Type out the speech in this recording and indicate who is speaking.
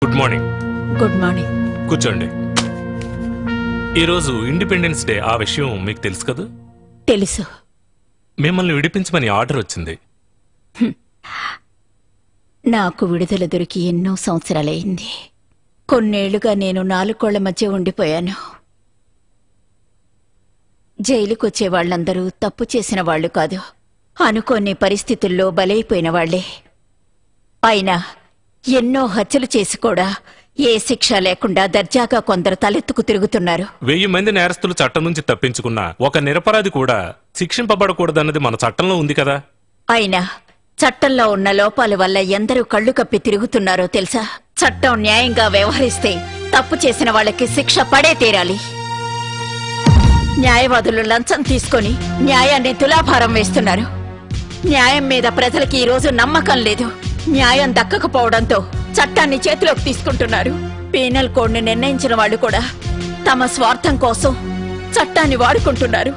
Speaker 1: Good morning.
Speaker 2: Good morning.
Speaker 1: కూర్చోండి. ఈరోజు independence day. ఆ విషయం మీకు తెలుసు కదా?
Speaker 2: తెలుసు.
Speaker 1: మిమ్మల్ని విడిపించమని ఆర్డర్ వచ్చింది.
Speaker 2: నాకు విడుదల దొరికి ఎన్నో సంవత్సరాలైంది. కొన్నేళ్లుగా నేను నాలుగోళ్ల మధ్య ఉండిపోయాను. జైలుకొచ్చే వాళ్ళందరూ తప్పు చేసిన వాళ్ళు కాదు, అనుకోని పరిస్థితుల్లో బలైపోయిన వాళ్లే. అయినా ఎన్నో హత్యలు చేసి కూడా ఏ శిక్ష లేకుండా దర్జాగా కొందరు తలెత్తుకు తిరుగుతున్నారు.
Speaker 1: 1000 మంది నేరస్తులు చట్టం నుంచి తప్పించుకున్నా ఒక నిరపరాధి కూడా శిక్షింపబడకూడదన్నది మన చట్టంలో ఉంది కదా.
Speaker 2: అయినా చట్టంలో ఉన్న లోపాల వల్ల ఎందరూ కళ్ళు కప్పి తిరుగుతున్నారో తెలుసా? చట్టం న్యాయంగా వ్యవహరిస్తే తప్పు చేసిన వాళ్ళకి శిక్ష పడే తీరాలి. న్యాయవాదులు లంచం తీసుకొని న్యాయాన్ని తులాభారం వేస్తున్నారు. న్యాయం మీద ప్రజలకి ఈ రోజు నమ్మకం లేదు. న్యాయం దక్కకపోవడంతో చట్టాన్ని చేతిలోకి తీసుకుంటున్నారు. పీనల్ కోడ్ని నిర్ణయించిన వాళ్ళు కూడా తమ స్వార్థం కోసం చట్టాన్ని వాడుకుంటున్నారు.